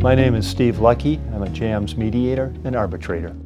My name is Steve Lucke. I'm a JAMS mediator and arbitrator.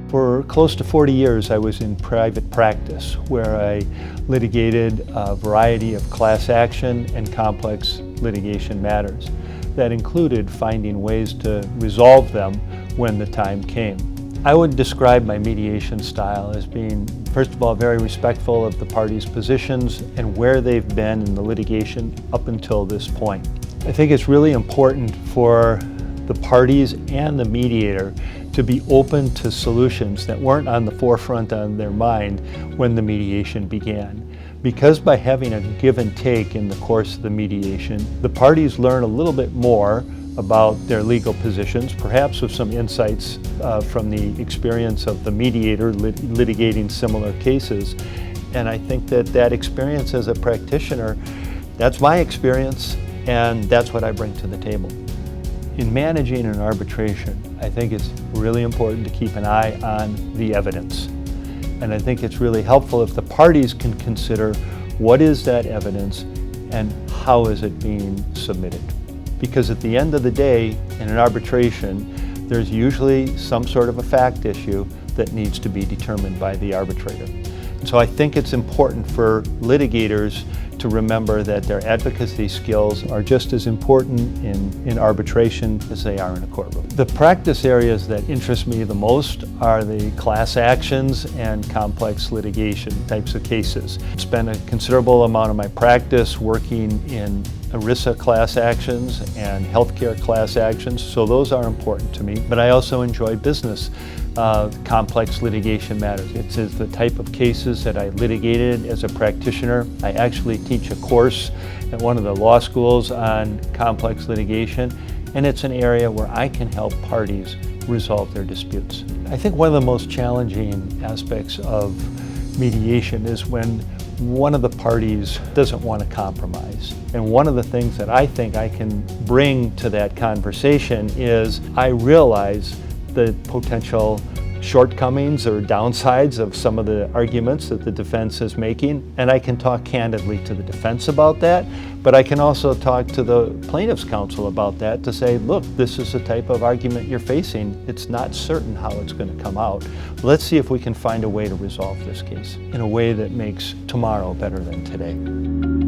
For close to 40 years, I was in private practice where I litigated a variety of class action and complex litigation matters that included finding ways to resolve them when the time came. I would describe my mediation style as being, first of all, very respectful of the parties' positions and where they've been in the litigation up until this point. I think it's really important for the parties and the mediator to be open to solutions that weren't on the forefront of their mind when the mediation began. Because by having a give and take in the course of the mediation, the parties learn a little bit more about their legal positions, perhaps with some insights from the experience of the mediator litigating similar cases. And I think that experience as a practitioner, that's my experience, and that's what I bring to the table. In managing an arbitration, I think it's really important to keep an eye on the evidence. And I think it's really helpful if the parties can consider what is that evidence and how is it being submitted. Because at the end of the day, in an arbitration, there's usually some sort of a fact issue that needs to be determined by the arbitrator. So I think it's important for litigators to remember that their advocacy skills are just as important in arbitration as they are in a courtroom. The practice areas that interest me the most are the class actions and complex litigation types of cases. I spent a considerable amount of my practice working in ERISA class actions and healthcare class actions, so those are important to me. But I also enjoy business complex litigation matters. It's the type of cases that I litigated as a practitioner. I actually teach a course at one of the law schools on complex litigation, and it's an area where I can help parties resolve their disputes. I think one of the most challenging aspects of mediation is when one of the parties doesn't want to compromise. And one of the things that I think I can bring to that conversation is I realize the potential shortcomings or downsides of some of the arguments that the defense is making, and I can talk candidly to the defense about that, but I can also talk to the plaintiff's counsel about that to say, look, this is the type of argument you're facing. It's not certain how it's going to come out. Let's see if we can find a way to resolve this case in a way that makes tomorrow better than today.